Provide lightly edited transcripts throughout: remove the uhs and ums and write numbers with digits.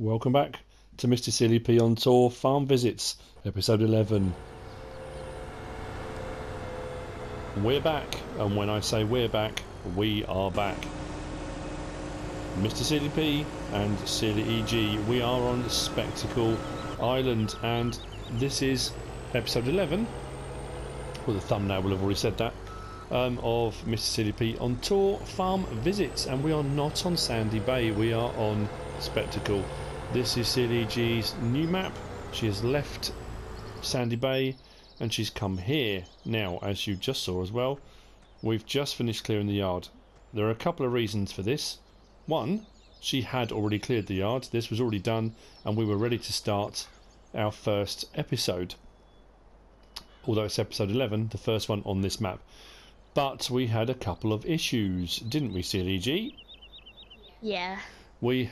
Welcome back to MrSealyp on Tour Farm Visits, episode 11. We're back, and when I say we're back, we are back. MrSealyp and SealyEG, we are on Spectacle Island, and this is episode 11. Well, the thumbnail will have already said that. Of MrSealyp on Tour Farm Visits, and we are not on Sandy Bay, we are on Spectacle. This is SealyEG's new map. She has left Sandy Bay and she's come here. Now, as you just saw as well, we've just finished clearing the yard. There are a couple of reasons for this. One, she had already cleared the yard, this was already done, and we were ready to start our first episode. Although it's episode 11, the first one on this map. But we had a couple of issues, didn't we, SealyEG? Yeah. We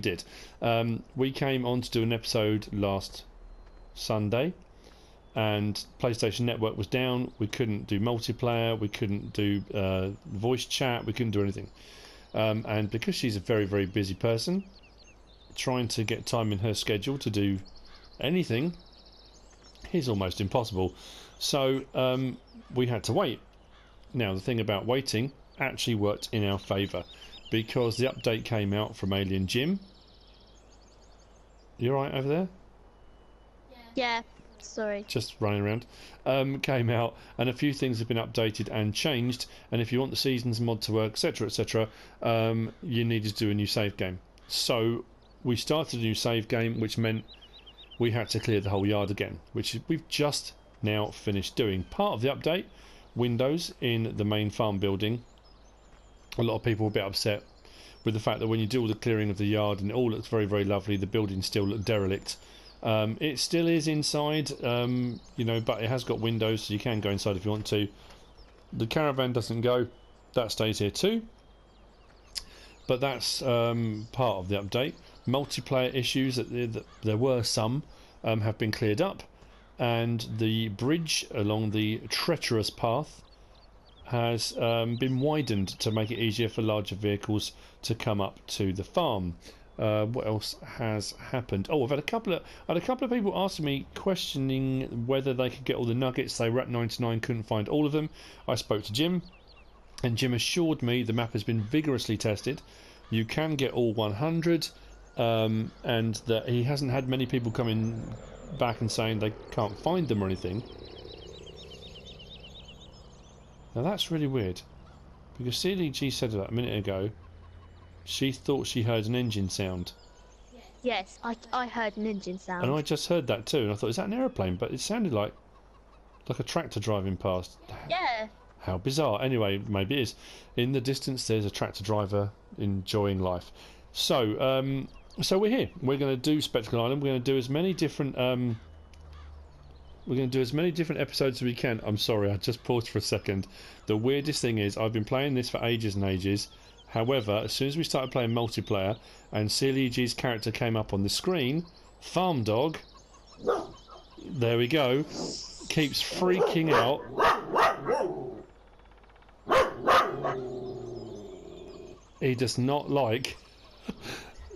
did. We came on to do an episode last Sunday, and PlayStation Network was down. We couldn't do multiplayer. We couldn't do voice chat. We couldn't do anything. And because she's a very, very busy person, trying to get time in her schedule to do anything is almost impossible. So we had to wait. Now, the thing about waiting actually worked in our favour, because the update came out from Alien Jim. You alright over there? Yeah, sorry. Just running around. Came out, and a few things have been updated and changed, and if you want the seasons mod to work, etc, etc, you needed to do a new save game. So we started a new save game, which meant we had to clear the whole yard again, which we've just now finished doing. Part of the update, windows in the main farm building. A lot of people were a bit upset with the fact that when you do all the clearing of the yard and it all looks very, very lovely, the buildings still look derelict. It still is inside, you know, but it has got windows, so you can go inside if you want to. The caravan doesn't go, that stays here too. But that's part of the update. Multiplayer issues, that there were some, have been cleared up, and the bridge along the treacherous path has been widened to make it easier for larger vehicles to come up to the farm. What else has happened? Oh, I've had a couple of people asking me, questioning whether they could get all the nuggets. They were at 99, couldn't find all of them. I spoke to Jim, and Jim assured me the map has been vigorously tested. You can get all 100, and that he hasn't had many people coming back and saying they can't find them or anything. Now that's really weird, because SealyEG said that a minute ago. She thought she heard an engine sound. Yes, I heard an engine sound. And I just heard that too, and I thought, is that an aeroplane? But it sounded like a tractor driving past. Yeah. How bizarre. Anyway, maybe it is. In the distance there's a tractor driver enjoying life. So, so we're here. We're going to do Spectacle Island. We're going to do as many different episodes as we can. I'm sorry, I just paused for a second. The weirdest thing is, I've been playing this for ages and ages. However, as soon as we started playing multiplayer and SealyEG's character came up on the screen, Farm Dog, there we go, keeps freaking out. He does not like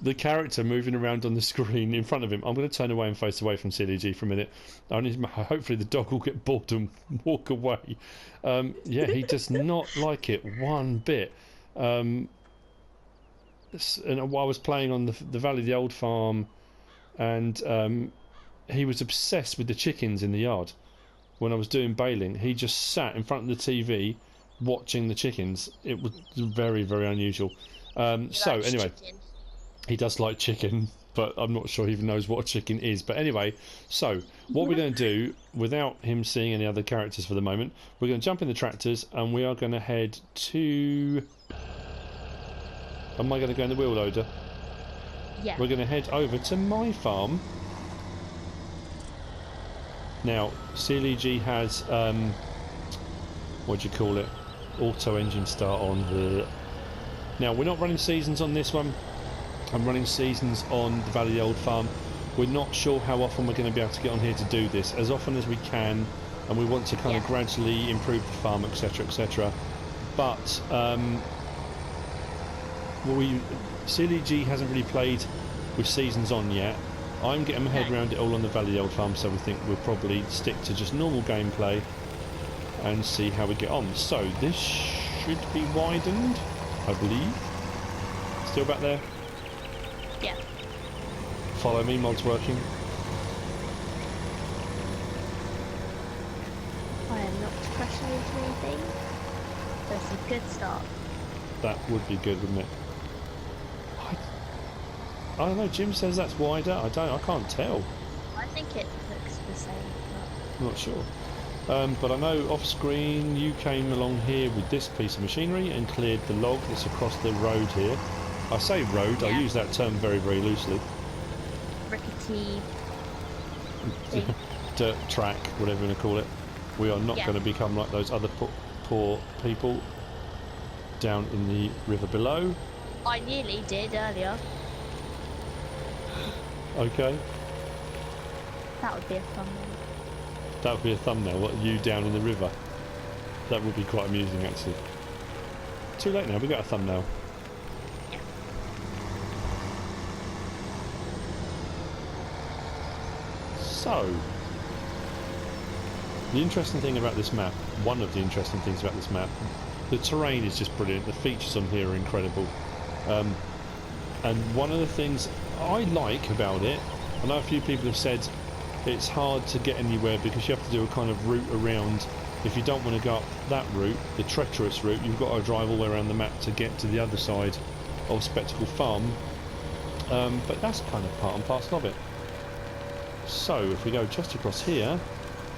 the character moving around on the screen in front of him. I'm going to turn away and face away from SealyEG for a minute. Hopefully the dog will get bored and walk away. Yeah, he does not like it one bit. And I was playing on the Valley of the Old Farm, and he was obsessed with the chickens in the yard. When I was doing baling, he just sat in front of the TV watching the chickens. It was very, very unusual. So anyway, chicken. He does like chicken, but I'm not sure he even knows what a chicken is. But anyway, so what we're going to do, without him seeing any other characters for the moment, we're going to jump in the tractors and we are going to head to... Am I going to go in the wheel loader? Yeah. We're going to head over to my farm. Now, SealyEG has, what do you call it? Auto engine start on the... Now, we're not running seasons on this one. I'm running seasons on the Valley of the Old Farm. We're not sure how often we're going to be able to get on here to do this. As often as we can, and we want to kind of gradually improve the farm, etc, etc. But SealyEG hasn't really played with seasons on yet. I'm getting my head No. around it all on the Valley Old Farm, so we think we'll probably stick to just normal gameplay and see how we get on. So this should be widened, I believe. Still back there? Yeah. Follow me, mod's working. I am not crashing into anything. That's a good start. That would be good, wouldn't it? I don't know, Jim says that's wider. I can't tell. I think it looks the same. I'm not sure. But I know off screen you came along here with this piece of machinery and cleared the log that's across the road here. I say road, I Yeah. use that term very, very loosely. Rickety thing. Dirt track, whatever you want to call it. We are not Yeah. going to become like those other poor people down in the river below. I nearly did earlier. Okay. That would be a fun one. That would be a thumbnail, what, you down in the river. That would be quite amusing actually. Too late now, we got a thumbnail. Yeah. So, the interesting thing about this map, one of the interesting things about this map, the terrain is just brilliant, the features on here are incredible. And one of the things I like about it, I know a few people have said it's hard to get anywhere because you have to do a kind of route around. If you don't want to go up that route, the treacherous route, you've got to drive all the way around the map to get to the other side of Spectacle Farm. But that's kind of part and parcel of it. So if we go just across here,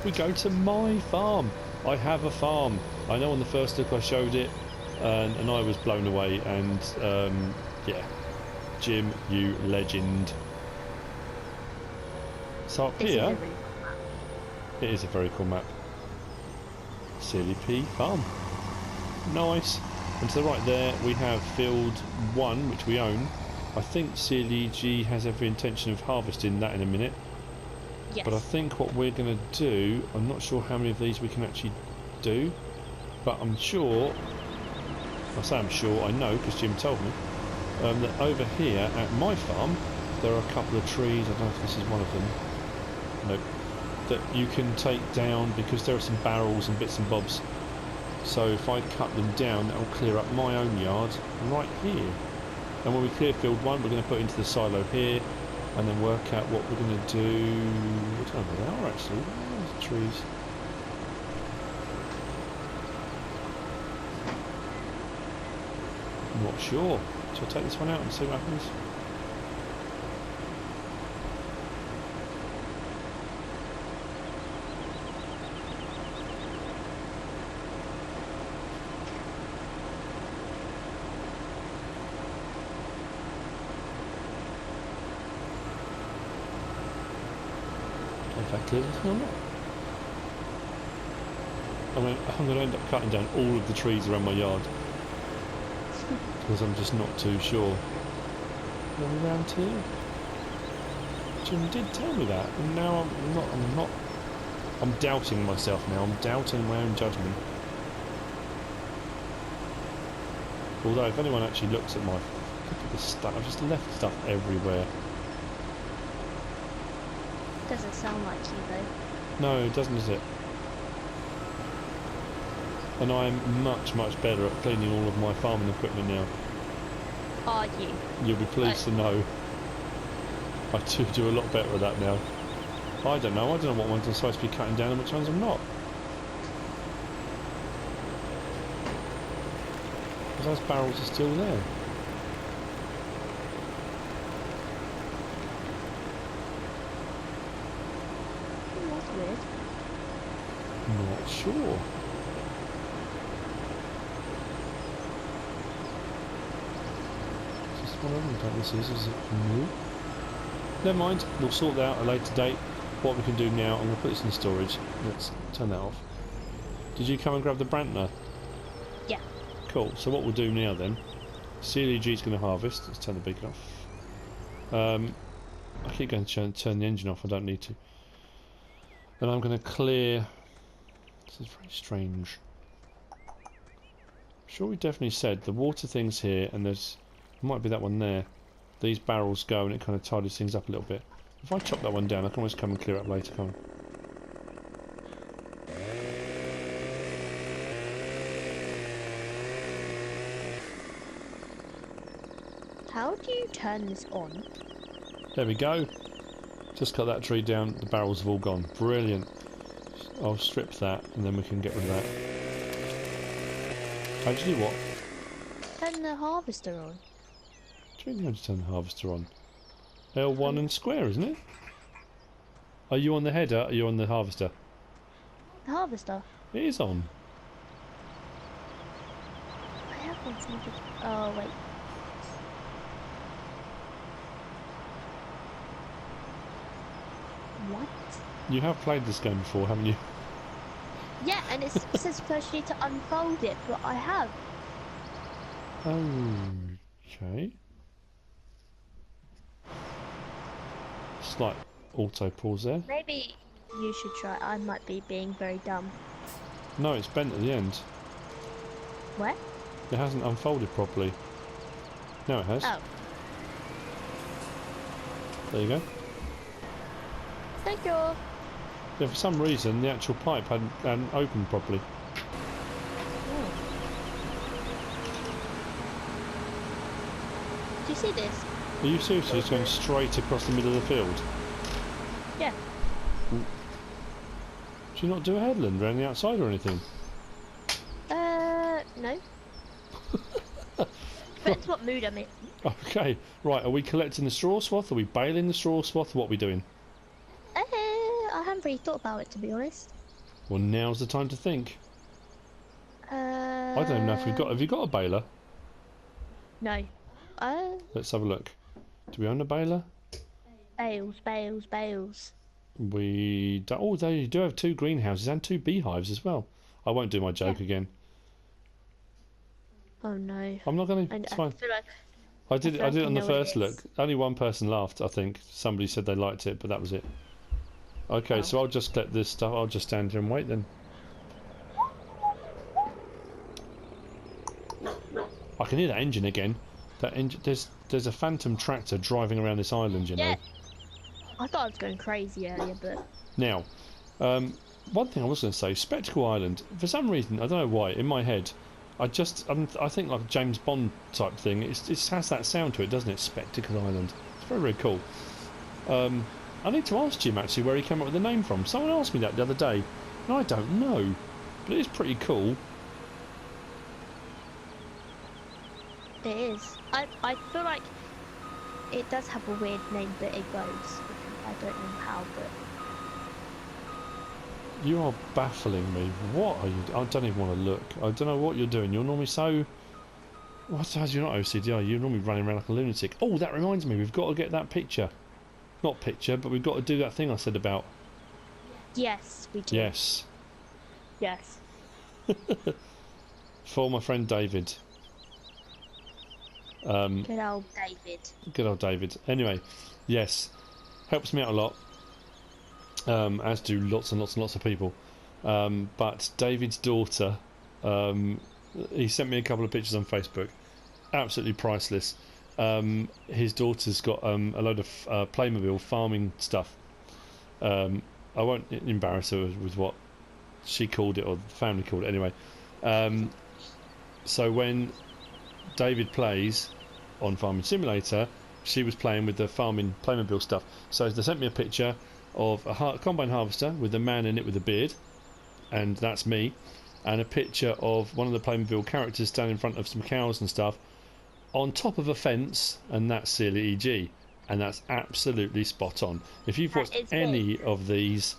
we go to my farm. I have a farm. I know on the first look I showed it and I was blown away, and yeah, Jim, you legend. So up This is a here, really fun map. it is a very cool map. SealyP farm. Nice. And to the right there we have field 1, which we own. I think SealyEG has every intention of harvesting that in a minute. Yes. But I think what we're going to do, I'm not sure how many of these we can actually do, but I'm sure, I say I'm sure, I know because Jim told me, that over here at my farm there are a couple of trees, I don't know if this is one of them, nope, that you can take down because there are some barrels and bits and bobs. So if I cut them down, that will clear up my own yard right here. And when we clear field 1, we're going to put into the silo here, and then work out what we're going to do. I don't know where they are actually. There's the trees. I'm not sure. Shall I take this one out and see what happens? If I clear this one or not. I'm going to end up cutting down all of the trees around my yard because I'm just not too sure. Are we around here? Jim did tell me that, and now I'm doubting myself now. I'm doubting my own judgment. Although if anyone actually looks at my, look at the stuff, I've just left stuff everywhere. Doesn't sound like you though. No, it doesn't, is it? And I'm much, much better at cleaning all of my farming equipment now. Are you? You'll be pleased to know I do a lot better at that now. I don't know what ones I'm supposed to be cutting down and which ones I'm not. Because those barrels are still there. Oh, that's weird. Not sure. Just one of them, don't this is it new? Never mind, we'll sort that out at a later date. What we can do now, I'm going to put this in storage. Let's turn that off. Did you come and grab the Brantner? Yeah. Cool, so what we'll do now then, SealyEG is going to harvest. Let's turn the beacon off. I keep going to turn the engine off, I don't need to. And I'm going to clear. This is very strange. I'm sure we definitely said the water thing's here, and there's, might be that one there. these barrels go, and it kind of tidies things up a little bit. If I chop that one down, I can always come and clear it up later, can't I? How do you turn this on? There we go. Just cut that tree down. The barrels have all gone. Brilliant. I'll strip that, and then we can get rid of that. Actually, what? Turn the harvester on. Do you know how to turn the harvester on? L1 and square, isn't it? Are you on the header? Or are you on the harvester? The harvester. It is on. I have one something. Oh wait. What? You have played this game before, haven't you? Yeah, and it says first you need to unfold it, but I have. Okay. Slight auto pause there. Maybe you should try. I might be being very dumb. No, it's bent at the end. What? It hasn't unfolded properly. Now it has. Oh. There you go. Thank you. Yeah, for some reason the actual pipe hadn't opened properly. Oh. Do you see this? Are you seriously just going straight across the middle of the field? Yeah. Do you not do a headland around the outside or anything? No. Depends what mood I'm in. Okay, right, are we collecting the straw swath? Are we baling the straw swath? What are we doing? I haven't really thought about it, to be honest. Well, now's the time to think. I don't even know if we've got... Have you got a baler? No. Let's have a look. Do we own a baler? Bales. We don't... Oh, they do have 2 greenhouses and 2 beehives as well. I won't do my joke again. Oh no. I'm not going to... It's fine. Feel like I did it on the first it look. is. Only one person laughed, I think. Somebody said they liked it, but that was it. Okay, so I'll just collect this stuff. I'll just stand here and wait then. I can hear that engine again. That engine. There's a phantom tractor driving around this island, you know. Yeah. I thought I was going crazy earlier, but Now, one thing I was going to say, Spectacle Island. For some reason, I don't know why, in my head, I think like a James Bond type thing. It has that sound to it, doesn't it? Spectacle Island. It's very, very cool. I need to ask Jim actually where he came up with the name from. Someone asked me that the other day, and I don't know, but it is pretty cool. it is. I feel like it does have a weird name, but it goes. I don't know how, but You are baffling me. What are you? I don't even want to look. I don't know what you're doing. You're normally so... What? You're not OCD, are you? You're normally running around like a lunatic. Oh, that reminds me. We've got to get that picture. Not picture, but we've got to do that thing I said about. yes, we do. Yes. Yes. For my friend David. Good old David. Good old David. Anyway, yes. Helps me out a lot. As do lots and lots and lots of people. But David's daughter, he sent me a couple of pictures on Facebook. Absolutely priceless. His daughter's got a load of Playmobil farming stuff. I won't embarrass her with what she called it, or the family called it anyway. So when David plays on Farming Simulator, she was playing with the farming Playmobil stuff. So they sent me a picture of a combine harvester with a man in it with a beard, and that's me, and a picture of one of the Playmobil characters standing in front of some cows and stuff on top of a fence, and that's SealyEG, and that's absolutely spot on. If you've watched any of these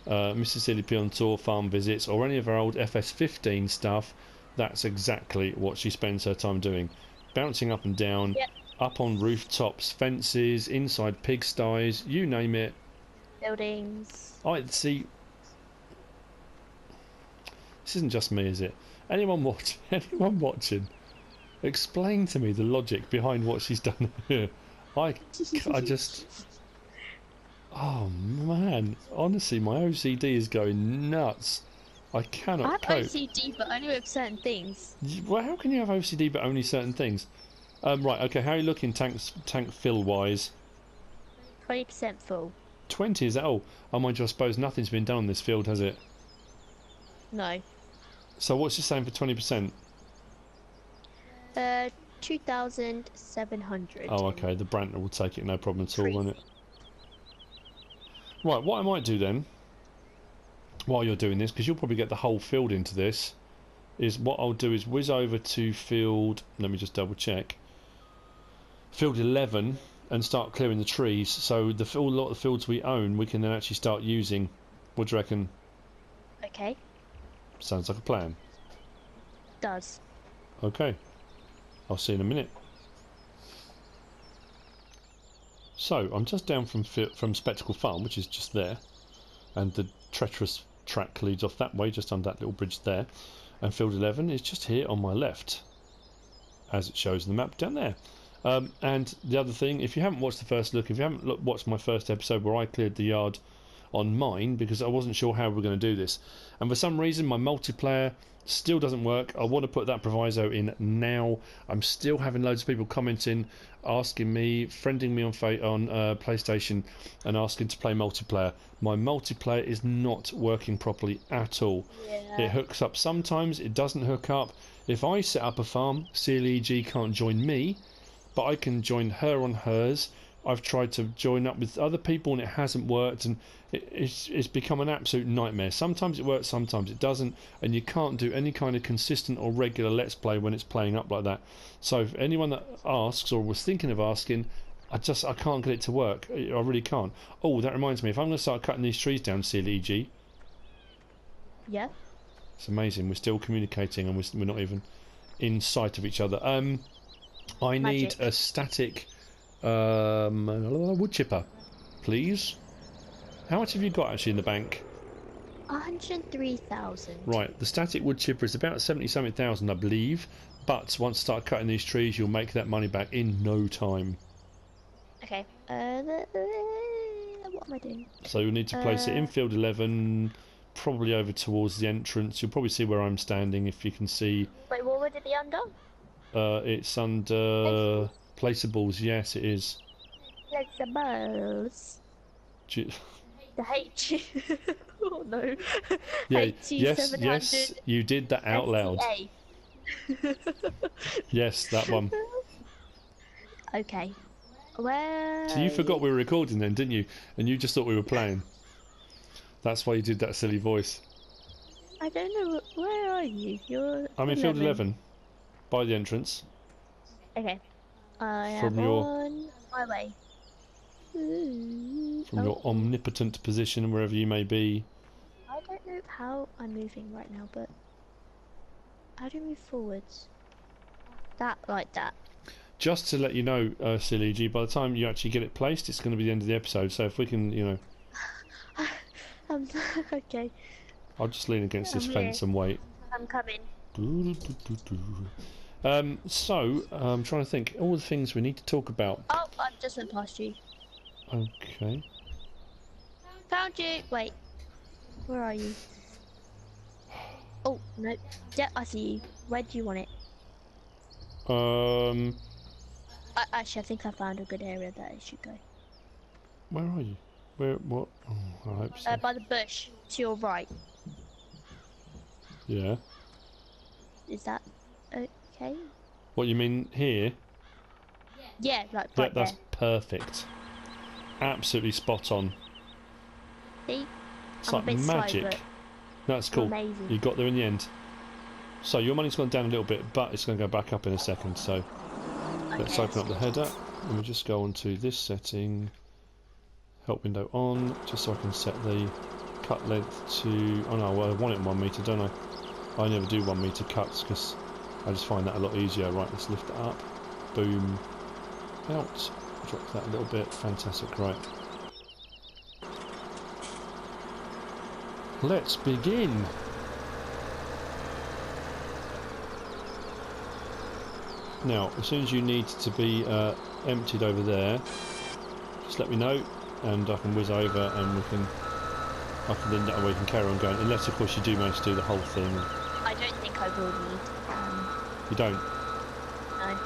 MrSealyp on tour farm visits or any of our old FS15 stuff, that's exactly what she spends her time doing, bouncing up and down, up on rooftops, fences, inside pigsties, you name it. Buildings. I see. This isn't just me, is it? Anyone watching? Explain to me the logic behind what she's done here. I just. Oh man! Honestly, my OCD is going nuts. I cannot cope. I have OCD, but only with certain things. Well, how can you have OCD but only certain things? Right, okay, how are you looking tank fill wise? 20% full. 20, is that all? Oh, mind you, I suppose nothing's been done on this field, has it? No. So what's it saying for 20%? 2,700. Oh, okay, the Brantner will take it, no problem at all, won't it? Right, what I might do then, while you're doing this, because you'll probably get the whole field into this, is what I'll do is whiz over to field, let me just double check, field 11, and start clearing the trees, so a lot of the fields we own we can then actually start using. What do you reckon? Okay. Sounds like a plan. Does. Okay, I'll see you in a minute. So I'm just down from Spectacle Farm, which is just there, and the treacherous track leads off that way, just under that little bridge there, and field 11 is just here on my left, as it shows in the map down there. And the other thing, if you haven't watched the first look, if you haven't watched my first episode where I cleared the yard on mine, because I wasn't sure how we were going to do this, and for some reason my multiplayer still doesn't work. I want to put that proviso in now. I'm still having loads of people commenting, asking me, friending me on PlayStation, and asking to play multiplayer. My multiplayer is not working properly at all. Yeah. It hooks up sometimes, it doesn't hook up. If I set up a farm, SealyEG can't join me, but I can join her on hers. I've tried to join up with other people and it hasn't worked, and it's become an absolute nightmare. Sometimes it works, sometimes it doesn't, and you can't do any kind of consistent or regular let's play when it's playing up like that. So if anyone that asks or was thinking of asking, I can't get it to work. I really can't. Oh, that reminds me, if I'm going to start cutting these trees down, SealyEG. Yeah. It's amazing, we're still communicating and we're not even in sight of each other. I need a static wood chipper, please. How much have you got actually in the bank? 103,000. Right, the static wood chipper is about 70-something thousand, I believe. But once you start cutting these trees, you'll make that money back in no time. Okay. What am I doing? So you'll need to place it in field 11, probably over towards the entrance. You'll probably see where I'm standing if you can see. Wait, what would it be under? It's under placeables. Yes, it is. Placeables. The H. Oh no. Yeah. Yes. You did that out loud. Yes, that one. Okay. Where? So you forgot we were recording then, didn't you? And you just thought we were playing. That's why you did that silly voice. I don't know. Where are you? You're. I'm in field 11, by the entrance. Okay. I am on my way. From your omnipotent position, wherever you may be. I don't know how I'm moving right now, but how do you move forwards? That, like that. Just to let you know, SealyEG, by the time you actually get it placed, it's going to be the end of the episode. So if we can, you know. Okay. I'll just lean against this fence and wait. I'm coming. So I'm trying to think. All the things we need to talk about. Oh, I just went past you. Okay. Found you. Wait. Where are you? Oh no. Yeah, I see you. Where do you want it? Actually, I think I found a good area that I should go. Where are you? Where? What? Oh, I hope so. By the bush to your right. Yeah. Is that okay? What you mean here? Yeah, like Yeah, right that's there. perfect. Absolutely spot on. See? It's I'm like a bit slow, magic. but That's cool. amazing. You got there in the end. So your money's gone down a little bit, but it's going to go back up in a second. So let's open up the header. Let me just go on to this setting. Help window on, just so I can set the cut length to. Oh no, well, I want it 1 metre, don't I? I never do 1 metre cuts because I just find that a lot easier. Right, let's lift it up. Boom. Out. Drop that a little bit. Fantastic. Right. Let's begin. Now, as soon as you need to be emptied over there, just let me know, and I can whiz over, and then that way we can carry on going. Unless, of course, you do manage to do the whole thing. I don't think I will need. You don't? No.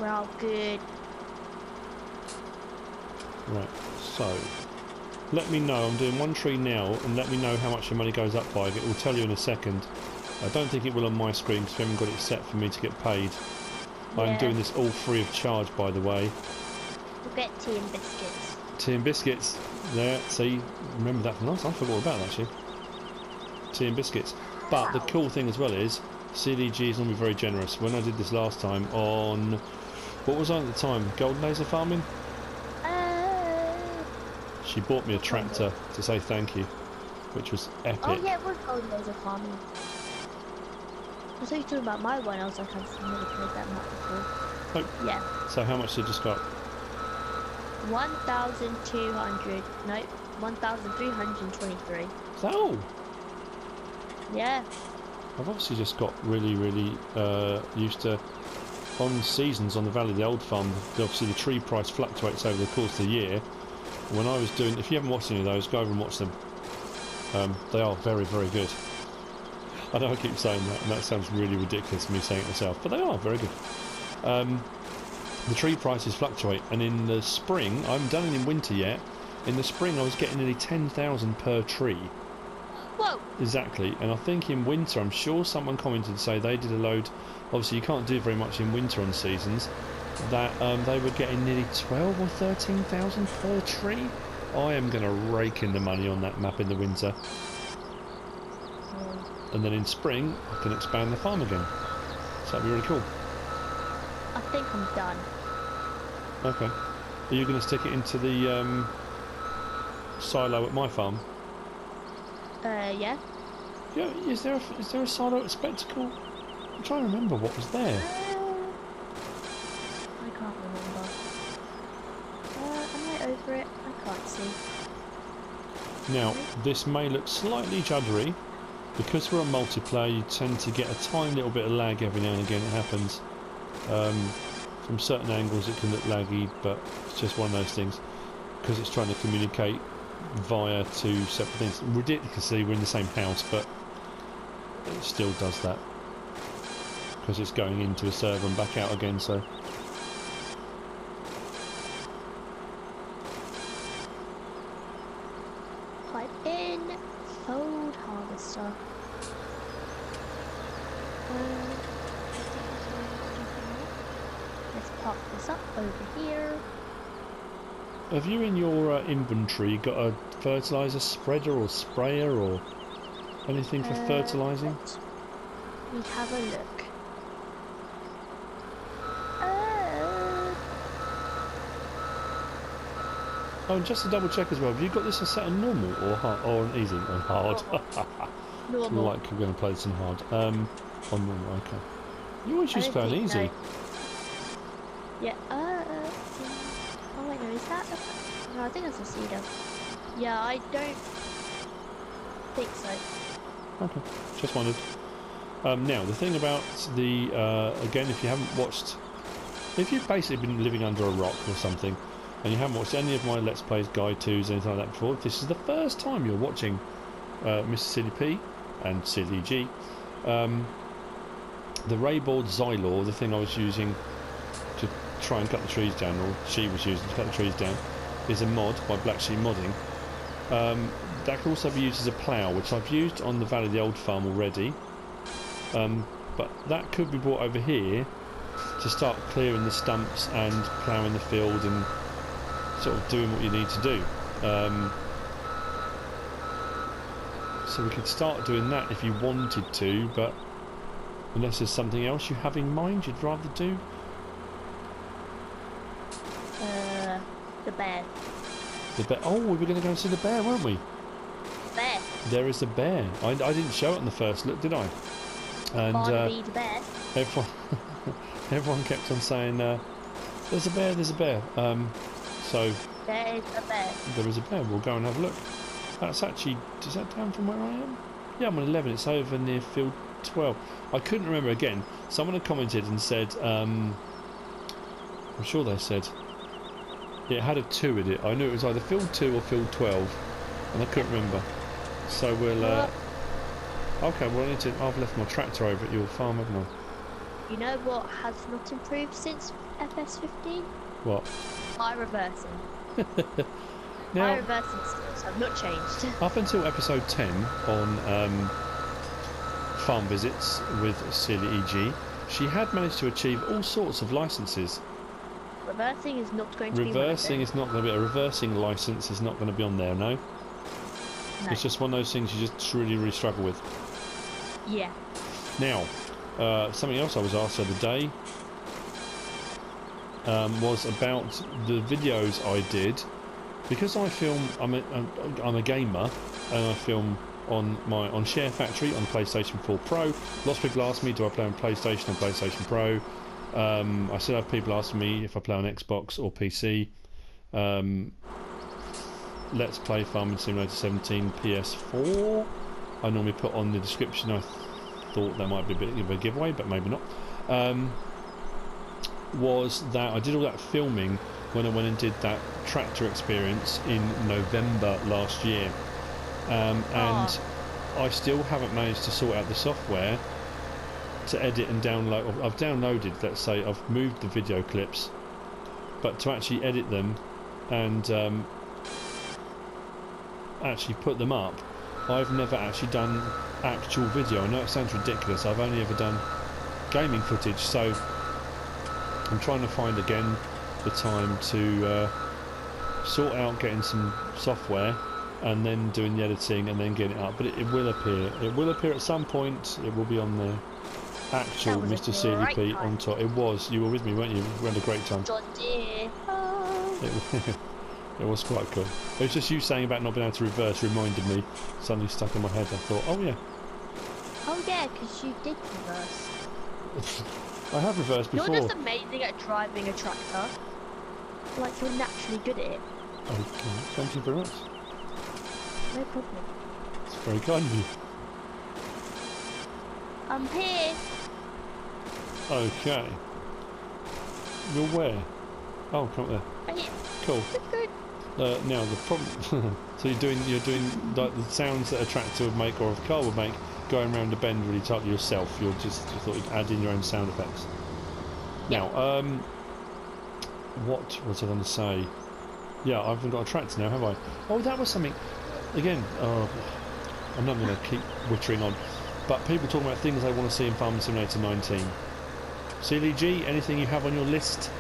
Well, good. Right, so let me know. I'm doing one tree now, and let me know how much your money goes up by. It will tell you in a second. I don't think it will on my screen because we haven't got it set for me to get paid. Yeah. I'm doing this all free of charge, by the way. We'll get tea and biscuits. Tea and biscuits. There, see, remember that from last time? I forgot all about that actually. Tea and biscuits. But the cool thing as well is, SealyEG is normally very generous. When I did this last time on, what was I at the time? Gold laser farming? She bought me a tractor to say thank you, which was epic. Oh yeah, it was gold laser farming. I thought you were talking about my one. I was like, I've never played that map before. Oh. Yeah. So how much did you got? 1,200. Nope. 1,323. Is that all? Yeah. I've obviously just got really used to, on seasons on the Valley of the Old Farm, obviously the tree price fluctuates over the course of the year. When I was doing, if you haven't watched any of those, go over and watch them. They are very good. I know I keep saying that, and that sounds really ridiculous, me saying it myself, but they are very good. The tree prices fluctuate, and in the spring, I haven't done it in winter yet, in the spring I was getting nearly 10,000 per tree. Whoa! Exactly, and I think in winter, I'm sure someone commented to say they did a load, obviously you can't do very much in winter on seasons, that they were getting nearly 12 or 13,000 per tree. I am going to rake in the money on that map in the winter. And then in spring, I can expand the farm again. So that'd be really cool. I think I'm done. Okay. Are you going to stick it into the silo at my farm? Yeah. Yeah. Is there a silo at Spectacle? I'm trying to remember what was there. I can't remember. Am I over it? I can't see. Now, this may look slightly juddery. Because we're on multiplayer, you tend to get a tiny little bit of lag every now and again. It happens. From certain angles it can look laggy, but it's just one of those things. Because it's trying to communicate via two separate things. Ridiculously, we're in the same house, but it still does that. Because it's going into a server and back out again, so... Pipe in. Fold harvester. Let's pop this up over here. Have you in your inventory got a fertiliser spreader or sprayer or anything for fertilising? We have a look. Oh, and just to double check as well, have you got this set on normal or hard, or on easy? On hard. Normal. Like you're going to play this on hard. On normal, okay. You always used to play on easy. Yeah, oh wait, no, is that no, I think that's a cedar. Yeah, I don't think so. Okay, just wondered. Now, the thing about the, again, if you haven't watched, if you've basically been living under a rock or something, and you haven't watched any of my Let's Plays, Guide 2s, anything like that before, if this is the first time you're watching MrSealyp and SealyEG, the Rayboard Xylor, the thing I was using to try and cut the trees down, or she was using to cut the trees down, is a mod by Black Sheep Modding. That can also be used as a plough, which I've used on the Valley of the Old Farm already. But that could be brought over here to start clearing the stumps and ploughing the field and sort of doing what you need to do. So we could start doing that if you wanted to, but unless there's something else you have in mind you'd rather do. The bear. The bear. Oh, we were going to go and see the bear, weren't we? Bear. There is a bear. I didn't show it on the first look, did I? And Barnaby the bear. everyone kept on saying, "There's a bear. There's a bear." So There is a bear. there is a bear. We'll go and have a look. That's actually, is that down from where I am? Yeah, I'm on 11. It's over near field 12. I couldn't remember again. Someone had commented and said, I'm sure they said it had a 2 in it. I knew it was either field 2 or field 12, and I couldn't remember. So we'll. Okay, well, I've left my tractor over at your farm, haven't I? You know what has not improved since FS15? What? My reversing. Now, My reversing skills have not changed. up until episode 10 on farm visits with SealyEG, she had managed to achieve all sorts of licenses. Reversing is not going to Reversing be is not going to be a reversing license. Is not going to be on there. No. No. It's just one of those things you just really struggle with. Yeah. Now, something else I was asked the other day was about the videos I did, because I film. I'm a gamer, and I film on Share Factory on PlayStation 4 Pro. Lots of people ask me, do I play on PlayStation or PlayStation Pro? I still have people asking me if I play on Xbox or PC. Let's Play Farming Simulator 17 PS4. I normally put on the description. I thought that might be a bit of a giveaway, but maybe not. Was that I did all that filming when I went and did that tractor experience in November last year, and I still haven't managed to sort out the software to edit and download. I've downloaded, let's say, I've moved the video clips, but to actually edit them and actually put them up, I've never actually done actual video. I know it sounds ridiculous, I've only ever done gaming footage, so I'm trying to find again the time to sort out getting some software and then doing the editing and then getting it up. But it will appear. It will appear at some point. It will be on there. Actual MrSealyp on top. It was. You were with me, weren't you? We had a great time. John Deere. Oh. It was quite cool. It was just you saying about not being able to reverse reminded me. Suddenly stuck in my head. I thought, oh yeah. Oh yeah, because you did reverse. I have reversed before. You're just amazing at driving a tractor. Like, you're naturally good at it. Okay, thank you very much. No problem. It's very kind of you. I'm here. Okay. You're where? Oh, come up there. Right here. Cool. Good. Now the problem. So you're doing like the sounds that a tractor would make or a car would make, going around the bend really tightly yourself. You thought you'd add in your own sound effects. Yeah. Now, what was I going to say? Yeah, I haven't got a tractor now, have I? Oh, that was something. Again, I'm not going to keep wittering on, but people talking about things they want to see in Farming Simulator 19. SealyEG, anything you have on your list?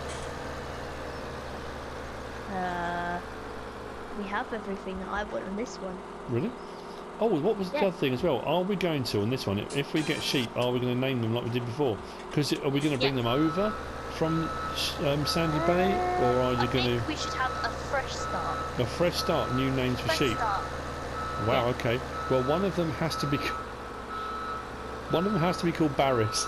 We have everything that I want on this one. Really? Oh, what was the other thing as well? Are we going to, on this one, if we get sheep, are we going to name them like we did before? Because are we going to bring them over from Sandy Bay, or are you going to... we should have a fresh start. A fresh start, new names for sheep? Start. Wow, okay. Well, one of them has to be... One of them has to be called Barris.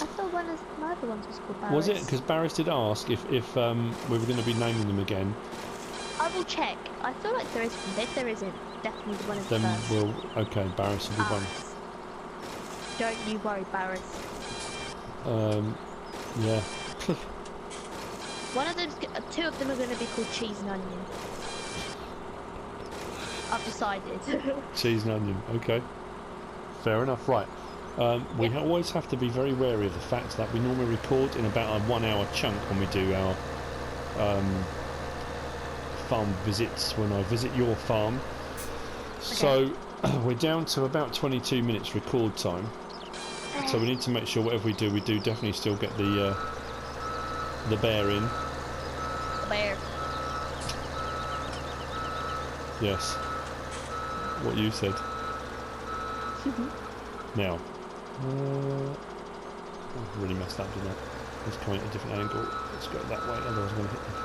I thought one of my other ones was called Barris. Was it? Because Barris did ask if we were going to be naming them again. I will check. I feel like there is one. If there isn't, definitely one of the Then first. we'll... Okay, Barris will be one. Don't you worry, Barris. Yeah. One of them, two of them are going to be called Cheese and Onion. I've decided. Cheese and onion, okay. Fair enough, right. We always have to be very wary of the fact that we normally record in about a 1 hour chunk when we do our farm visits, when I visit your farm. So we're down to about 22 minutes record time. So we need to make sure whatever we do definitely still get the bear in. Bear. Yes. What you said. Now, I've really messed up, didn't I? Let's come at a different angle. Let's go that way, otherwise I'm going to hit them.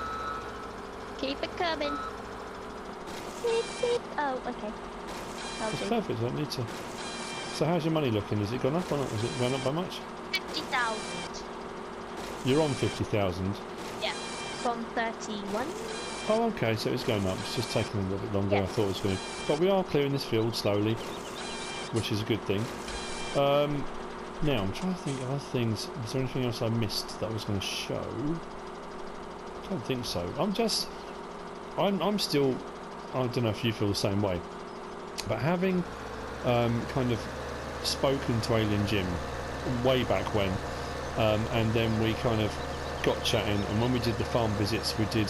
Keep it coming. Beep, beep. Oh, okay. That's perfect, I don't need to. So how's your money looking? Has it gone up or not? Has it gone up by much? 50,000. You're on 50,000? Yeah. From 31. Oh, okay, so it's going up. It's just taking a little bit longer than I thought it was going to. But we are clearing this field slowly, which is a good thing. Now, I'm trying to think of other things. Is there anything else I missed that I was going to show? I don't think so. I'm still... I don't know if you feel the same way. But having kind of spoken to Alien Jim way back when, and then we kind of got chatting, and when we did the farm visits, we did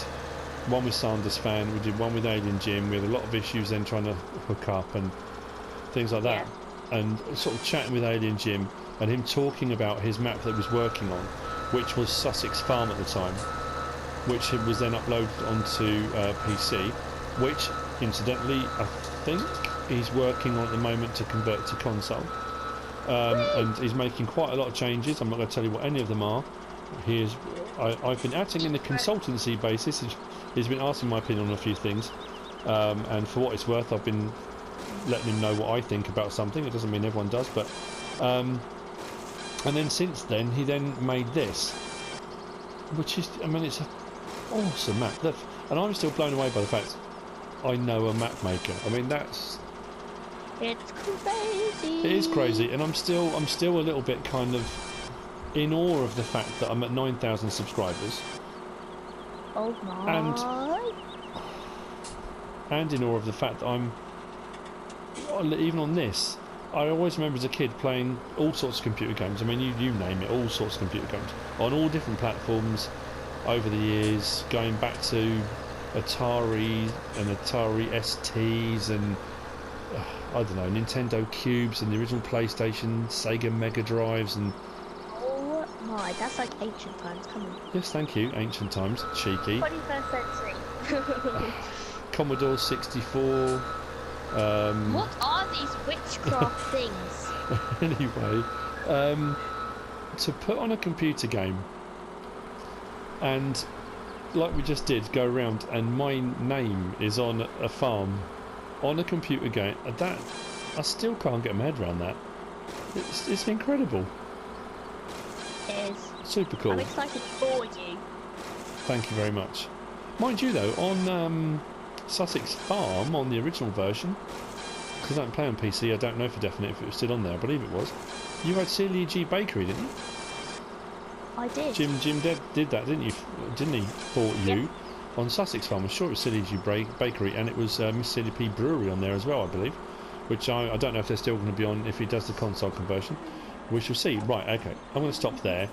one with Sanders Fan, we did one with Alien Jim. We had a lot of issues then trying to hook up and things like that, and sort of chatting with Alien Jim and him talking about his map that he was working on, which was Sussex Farm at the time, which was then uploaded onto PC, which incidentally I think he's working on at the moment to convert to console, and he's making quite a lot of changes. I'm not going to tell you what any of them are. I've been acting in a consultancy basis. He's been asking my opinion on a few things, and for what it's worth, I've been letting him know what I think about something. It doesn't mean everyone does, but and then since then he then made this, which is, I mean, it's an awesome map. And I'm still blown away by the fact I know a map maker. I mean, it's crazy. It is crazy, and I'm still a little bit kind of in awe of the fact that I'm at 9,000 subscribers. Oh my! And in awe of the fact that I'm, even on this, I always remember as a kid playing all sorts of computer games. I mean, you name it, all sorts of computer games on all different platforms over the years, going back to Atari and Atari STs and I don't know, Nintendo Cubes and the original PlayStation, Sega Mega Drives, and oh my, that's like ancient times. Come on. Yes, thank you, ancient times. Cheeky. 21st century. Commodore 64. What are these witchcraft things? Anyway, to put on a computer game, and like we just did, go around, and my name is on a farm, on a computer game. That I still can't get my head around that. It's incredible. It is. Super cool. I'm excited for you. Thank you very much. Mind you though, on Sussex Farm, on the original version, because I don't play on PC, I don't know for definite if it was still on there. I believe it was. You had SealyEG Bakery, didn't you? I did. Jim did that, didn't you? Didn't he? For you on Sussex Farm. I'm sure it was SealyEG Bakery, and it was MrSealyp Brewery on there as well, I believe. Which I don't know if they're still going to be on if he does the console conversion. We shall see. Right, okay. I'm going to stop there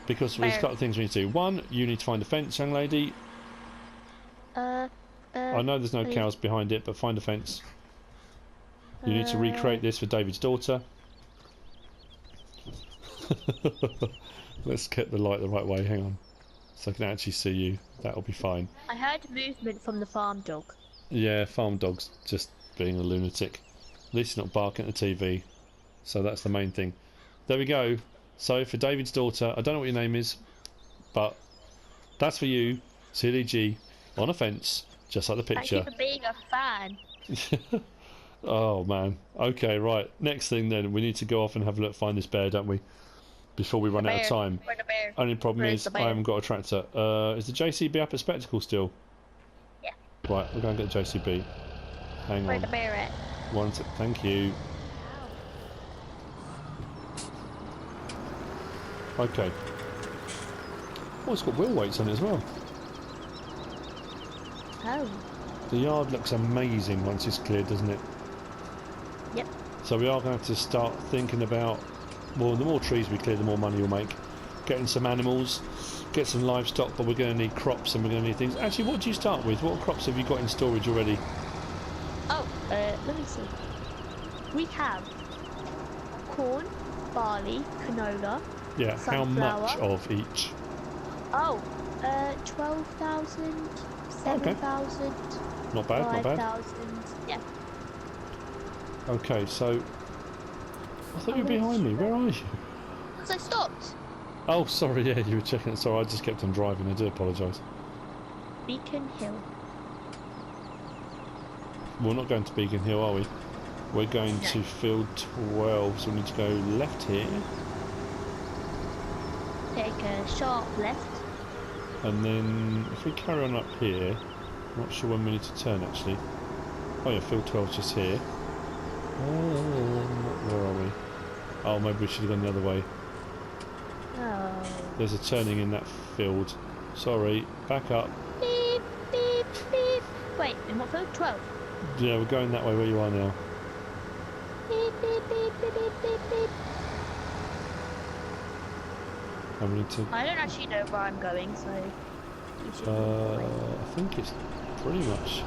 because there's a couple of things we need to do. One, you need to find a fence, young lady. I know there's no cows behind it, but find a fence. You need to recreate this for David's daughter. Let's get the light the right way. Hang on, so I can actually see you. That'll be fine. I heard movement from the farm dog. Yeah, farm dog's just being a lunatic. At least he's not barking at the TV. So that's the main thing. There we go. So for David's daughter, I don't know what your name is, but that's for you, SealyEG, on a fence, just like the picture. Thank you for being a fan. Oh man. Okay, right. Next thing then, we need to go off and have a look, find this bear, don't we? Before we run out of time. Where's the bear? Only problem is I haven't got a tractor. Is the JCB up at Spectacle still? Yeah. Right, we're going to get the JCB. Hang Where's on. the bear at? One sec. Thank you. Okay. Oh, it's got wheel weights on it as well. Oh. The yard looks amazing once it's cleared, doesn't it? Yep. So we are going to have to start thinking about, well, the more trees we clear, the more money we'll make. Getting some animals, get some livestock, but we're going to need crops and we're going to need things. Actually, what do you start with? What crops have you got in storage already? Oh, let me see. We have corn, barley, canola. Yeah, how much of each? Oh, 12,000, 7,000. Not bad, not bad. 5,000. Yeah. Okay, so I thought you were behind me. Where are you? Because I stopped. Oh, sorry. Yeah, you were checking. Sorry, I just kept on driving. I do apologise. Beacon Hill. We're not going to Beacon Hill, are we? We're going to field 12, so we need to go left here. Take a sharp left. And then if we carry on up here, I'm not sure when we need to turn actually. Oh yeah, field 12's just here. Where are we? Oh, maybe we should have gone the other way. Oh. There's a turning in that field. Sorry, back up. Beep, beep, beep. Wait, in what field? 12. Yeah, we're going that way where you are now. Beep, beep, beep, beep, beep, beep, beep. And we need to. I don't actually know where I'm going, so you should. I think it's pretty much.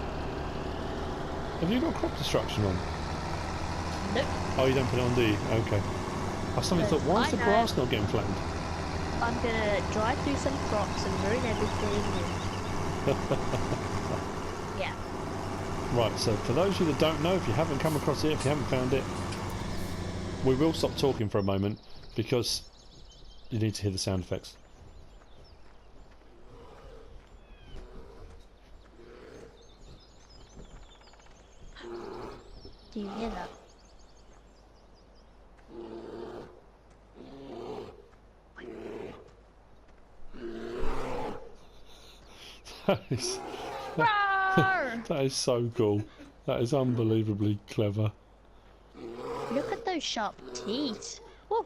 Have you got crop destruction on? Nope. Oh, you don't put it on, do you? Okay. I suddenly thought, why is the grass not getting flattened? I'm gonna drive through some crops and ruin everything. Yeah. Right, so for those of you that don't know, if you haven't come across it, if you haven't found it, we will stop talking for a moment because you need to hear the sound effects. Do you hear that? That is so cool. That is unbelievably clever. Look at those sharp teeth. Woo.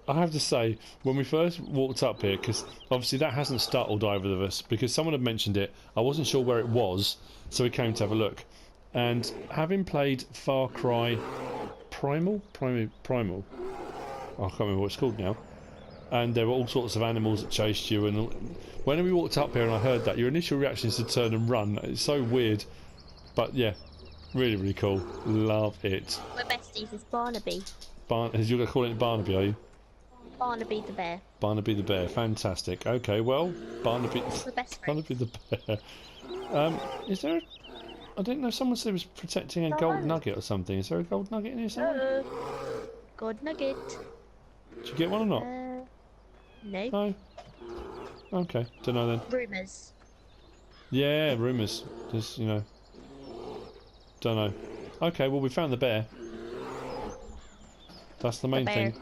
I have to say, when we first walked up here, because obviously that hasn't startled either of us, because someone had mentioned it, I wasn't sure where it was, so we came to have a look. And having played Far Cry Primal? Primal? Oh, I can't remember what it's called now. And there were all sorts of animals that chased you, and when we walked up here and I heard that, your initial reaction is to turn and run. It's so weird, but yeah, really, really cool. Love it. We're besties, it's Barnaby. You're going to call it Barnaby, are you? Barnaby the bear. Barnaby the bear, fantastic. Okay, well, Barnaby, We're best friends. Barnaby the bear. Is there? I didn't know. Someone said it was protecting a gold nugget or something. Is there a gold nugget in here somewhere? Gold nugget. Did you get one or not? No. No. Okay, don't know then. Rumours. Yeah, rumours. Just don't know. Okay, well we found the bear. That's the main thing.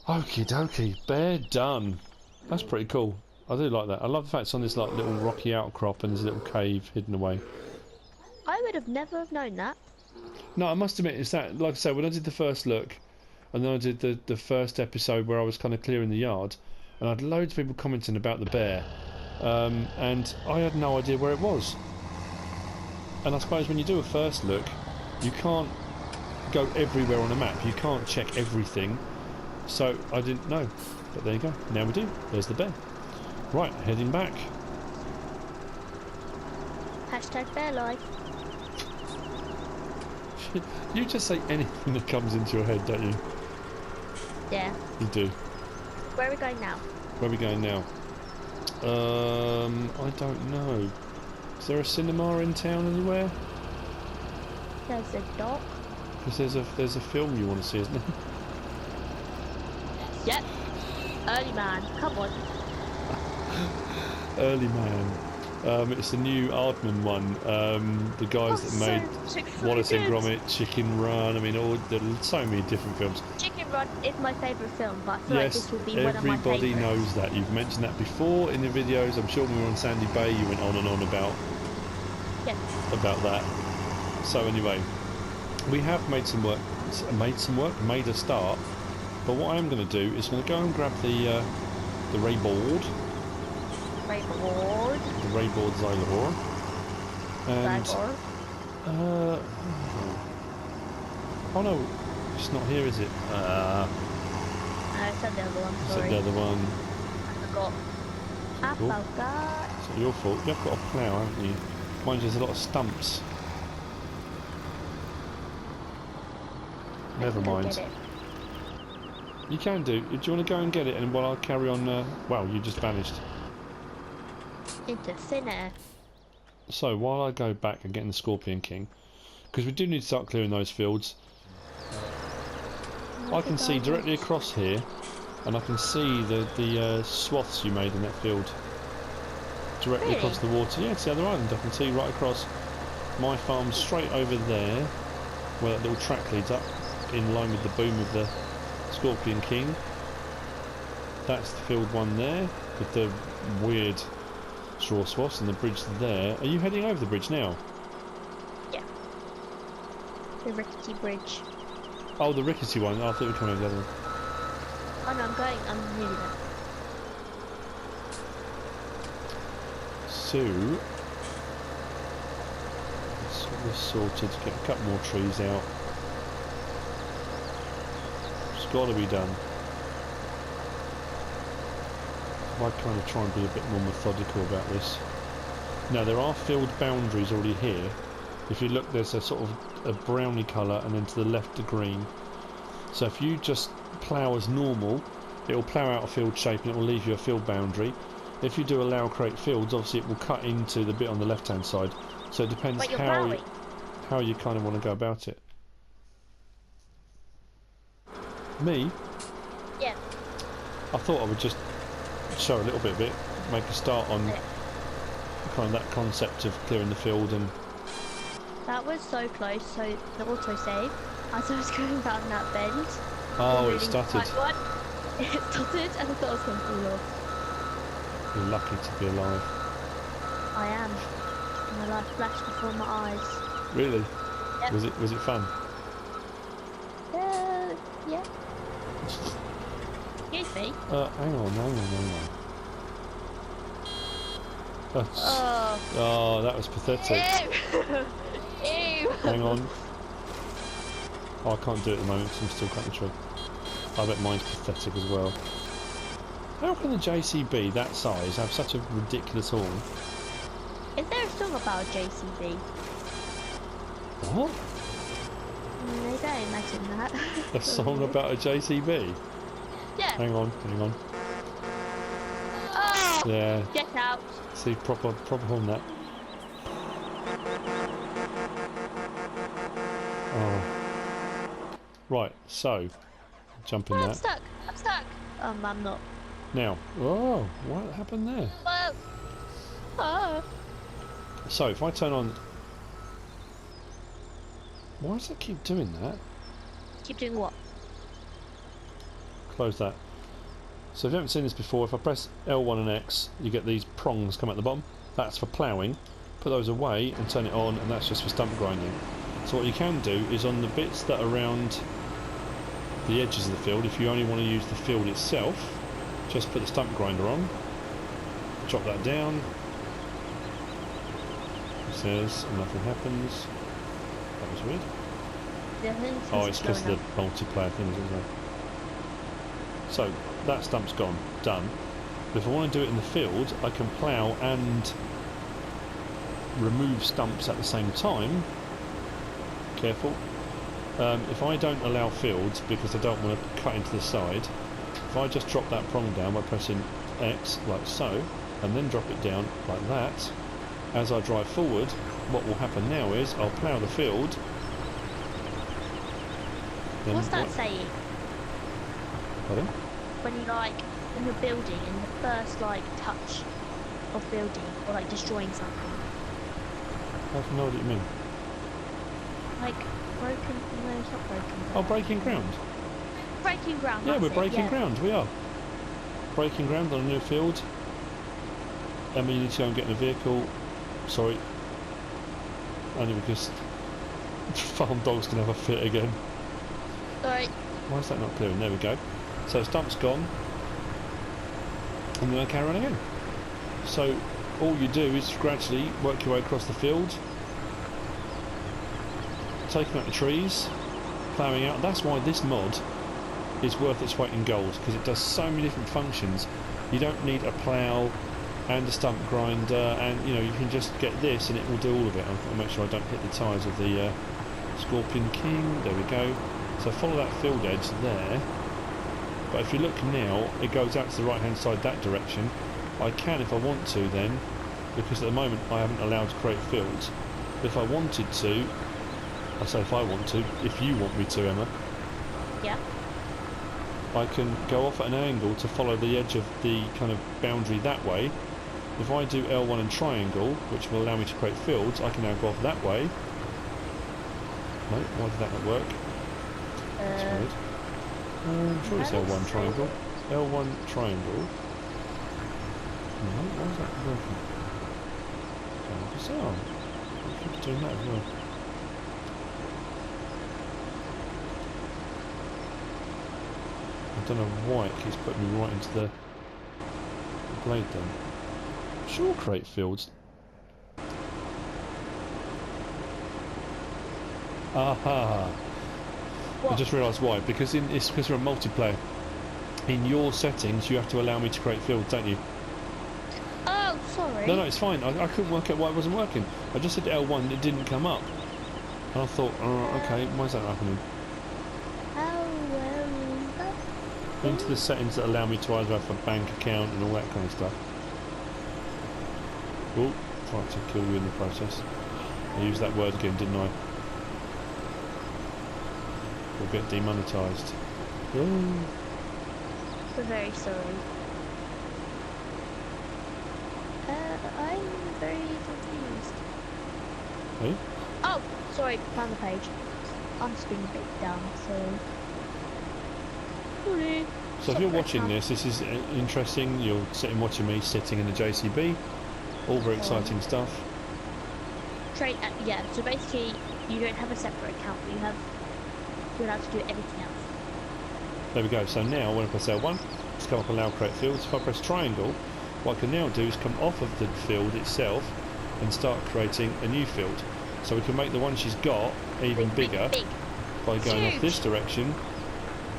Okie dokie, bear done. That's pretty cool. I do like that. I love the fact it's on this like little rocky outcrop and there's a little cave hidden away. I would have never have known that. No, I must admit, it's that, like I said, when I did the first look, and then I did the first episode where I was kind of clearing the yard, and I had loads of people commenting about the bear, and I had no idea where it was. And I suppose when you do a first look, you can't go everywhere on a map. You can't check everything. So I didn't know. But there you go. Now we do. There's the bear. Right, heading back. Hashtag bear life. You just say anything that comes into your head, don't you? Yeah. You do. Where are we going now? Where are we going now? I don't know. Is there a cinema in town anywhere? There's a dock. Because there's a film you want to see, isn't there? Yep. Early man. Come on. Early Man. It's the new Aardman one. The guys that made Wallace and Gromit, Chicken Run. I mean, there are so many different films. Chicken Run is my favourite film, but I feel like Yes, this will be one of my everybody favourites. knows that. You've mentioned that before in the videos. I'm sure when we were on Sandy Bay, you went on and on about that. So anyway, we have made a start. But what I am going to do is going to go and grab the ray board. The ray board Xylivore. And oh no, it's not here, is it? No, it's the other one. It's Sorry. the other one. I forgot. Cool. I forgot. It's not your fault. You've got a plough, haven't you? Mind you, there's a lot of stumps. Never mind. Get it. You can do. Do you want to go and get it? And while I'll carry on. Wow, you just vanished. Into thin air. So while I go back and get in the Scorpion King, because we do need to start clearing those fields. I can see directly across here, and I can see the swaths you made in that field. Directly across the water. Yeah, it's the other island. I can see right across my farm, straight over there, where that little track leads up, in line with the boom of the Scorpion King. That's the field one there, with the weird straw swaths, and the bridge there. Are you heading over the bridge now? Yeah. The rickety bridge. Oh, the rickety one. I thought you were coming over the other one. Oh no, I'm nearly there. So, let's get this sorted, get a couple more trees out. It's got to be done. I kind of try and be a bit more methodical about this. Now there are field boundaries already here. If you look, there's a sort of a browny colour and then to the left a green. So if you just plough as normal, it will plough out a field shape and it will leave you a field boundary. If you do allow create fields, obviously it will cut into the bit on the left hand side. So it depends how you kind of want to go about it. Me? Yeah. I thought I would just show a little bit of it, make a start on kind of that concept of clearing the field and... That was so close, so the autosave, as I was going down that bend... Oh, it stuttered. It stuttered and I thought I was going to fall off. You're lucky to be alive. I am. My life flashed before my eyes. Really? Yep. Was it fun? Yeah. Excuse me. Hang on. Oh. Oh, that was pathetic. Ew. Ew. Hang on. Oh, I can't do it at the moment because I'm still cutting the tree. I bet mine's pathetic as well. How can the JCB that size have such a ridiculous horn? Is there a song about JCB? What? They don't imagine that. A song about a JCB? Yeah. Hang on. Oh! Yeah. Get out. See, proper horn that. Oh. Right, so jump in Oh, that. I'm stuck. I'm not. Now, oh, what happened there? Oh. Oh. So if I turn on, why does it keep doing that? Keep doing what? Close that. So if you haven't seen this before, if I press L1 and X, you get these prongs come at the bottom. That's for ploughing. Put those away and turn it on, and that's just for stump grinding. So what you can do is on the bits that are around the edges of the field, if you only want to use the field itself, just put the stump grinder on, drop that down. It says nothing happens. That was weird. Oh, it's because the multiplayer thing, isn't it? So that stump's gone, done. But if I want to do it in the field, I can plough and remove stumps at the same time. Careful. If I don't allow fields because I don't want to cut into the side, if I just drop that prong down by pressing X like so, and then drop it down like that, as I drive forward, what will happen now is I'll plough the field. What's that saying? Pardon? When you're building in the first touch of building or destroying something. I have no idea what you mean. Broken? No, it's not broken. Oh, breaking ground. Breaking ground. Yeah, we're breaking yeah. ground. We are breaking ground on a new field. Emma, you need to go and get in a vehicle. Sorry, only because farm dog's gonna have a fit again. Sorry. Why is that not clearing? There we go. So stump's gone, and then I carry on again. So all you do is gradually work your way across the field, taking out the trees, ploughing out. That's why this mod is worth its weight in gold, because it does so many different functions. You don't need a plough and a stump grinder, and you can just get this and it will do all of it. I'll make sure I don't hit the tyres of the Scorpion King. There we go. So follow that field edge there. But if you look now, it goes out to the right hand side that direction. I can, if I want to then, because at the moment I haven't allowed to create fields. If I wanted to, I say if I want to, if you want me to, Emma. Yeah. I can go off at an angle to follow the edge of the kind of boundary that way. If I do L1 and triangle, which will allow me to create fields, I can now go off that way. No, why did that not work? That's weird. I'm sure it's L1 triangle. L1 triangle. No, why is that working? Oh, bizarre. I keep doing that as well. I don't know why it keeps putting me right into the blade then. Sure, create fields. Aha! What? I just realised why. Because it's because we're a multiplayer. in your settings you have to allow me to create fields, don't you? Oh, sorry. No, it's fine. I couldn't work out why it wasn't working. I just hit L1 and it didn't come up. And I thought, okay, why is that happening? Into the settings that allow me to either have a bank account and all that kind of stuff. Oh, tried to kill you in the process. I used that word again, didn't I? We'll get demonetised. Oh. We're very sorry. I'm very confused. Hey? Oh, sorry, found the page. I'm just being a bit dumb, so... So if you're watching this is interesting. You're sitting watching me sitting in the JCB. All very exciting stuff. Yeah, so basically you don't have a separate account, but you're allowed to do everything else. There we go. So now when I press L1, it's come up allow create fields. If I press triangle, what I can now do is come off of the field itself and start creating a new field. So we can make the one she's got even bigger by going off this direction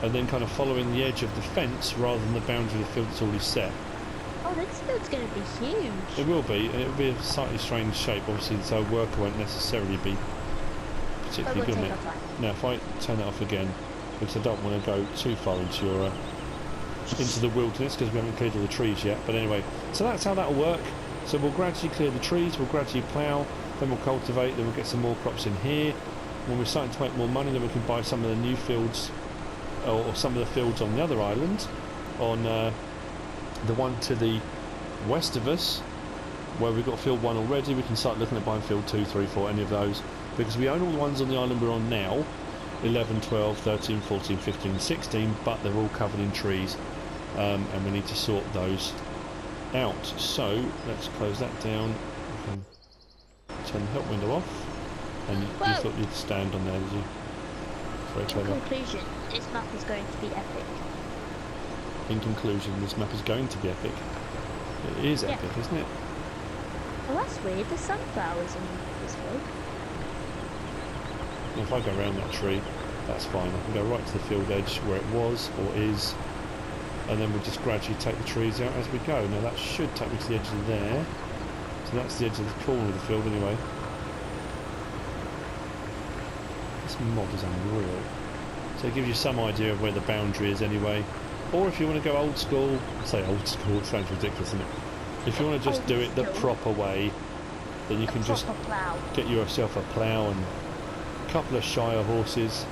and then kind of following the edge of the fence rather than the boundary of the field that's already set. Oh, this field's going to be huge. It will be, and it will be a slightly strange shape, obviously, so worker won't necessarily be particularly good at it. Now, if I turn that off again, because I don't want to go too far into your into the wilderness, because we haven't cleared all the trees yet. But anyway, so that's how that will work. So we'll gradually clear the trees, we'll gradually plough, then we'll cultivate, then we'll get some more crops in here. When we're starting to make more money, then we can buy some of the new fields, or some of the fields on the other island, on the one to the west of us, where we've got field 1 already. We can start looking at buying field 2, 3, 4, any of those, because we own all the ones on the island we're on now, 11, 12, 13, 14, 15, 16, but they're all covered in trees, and we need to sort those out. So let's close that down. Turn the help window off, and you thought you'd stand on there, did you? Very clever. In conclusion, this map is going to be epic. In conclusion, this map is going to be epic. It is epic, isn't it? Oh, that's weird. There's sunflowers in this field. If I go around that tree, that's fine. I can go right to the field edge where it was or is, and then we'll just gradually take the trees out as we go. Now that should take me to the edge of there. So that's the edge of the corner of the field anyway. This mod is unreal. So it gives you some idea of where the boundary is anyway. Or if you want to go old school, I say old school, it sounds ridiculous, isn't it? If you want to just do it the proper way, then you can just get yourself a plough and a couple of Shire horses.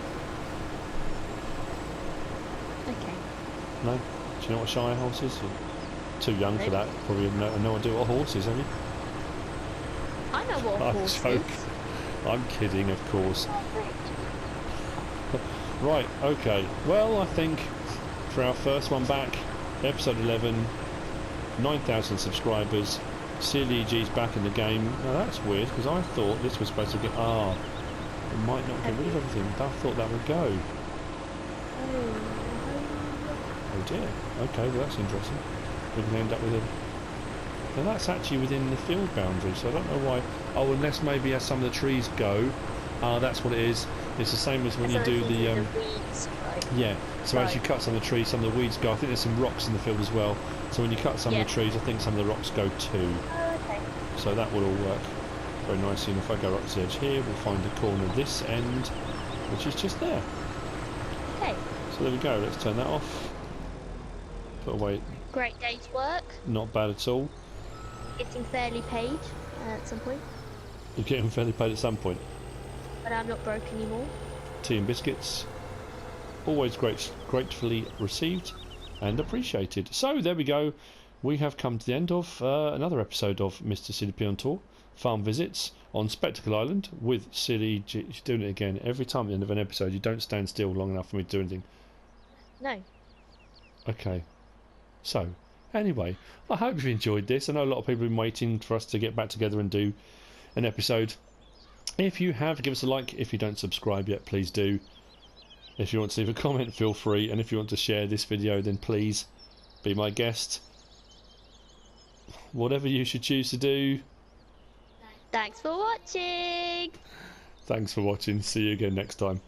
Okay. No? Do you know what Shire horse is? You're too young for that. Probably have no idea what a horse is, have you? I know what a horse is. I'm kidding, of course. Right, okay. Well, I think for our first one back, episode 11, 9,000 subscribers, SealyEG's back in the game. Now that's weird, because I thought this was supposed to get... it might not get rid of everything. I thought that would go. Oh dear. Okay, well that's interesting. We can end up with a... Now that's actually within the field boundary, so I don't know why... Oh, unless maybe as some of the trees go... that's what it is. It's the same as when you do the... weeds, right? Yeah, so as you cut some of the trees, some of the weeds go. I think there's some rocks in the field as well. So when you cut some of the trees, I think some of the rocks go too. Oh, okay. So that will all work very nicely. And if I go up to the edge here, we'll find the corner of this end, which is just there. Okay. So there we go. Let's turn that off. Put away. Great day's work. Not bad at all. Getting fairly paid at some point. You're getting fairly paid at some point. But I'm not broke anymore. Tea and biscuits. Always gratefully received and appreciated. So there we go. We have come to the end of another episode of MrSealyp on Tour. Farm visits on Spectacle Island with SealyEG. She's doing it again. Every time at the end of an episode, you don't stand still long enough for me to do anything. No. Okay. So, anyway, I hope you've enjoyed this. I know a lot of people have been waiting for us to get back together and do an episode. If you have, give us a like. If you don't subscribe yet, please do. If you want to leave a comment, feel free. And if you want to share this video, then please be my guest. Whatever you should choose to do. Thanks for watching. Thanks for watching. See you again next time.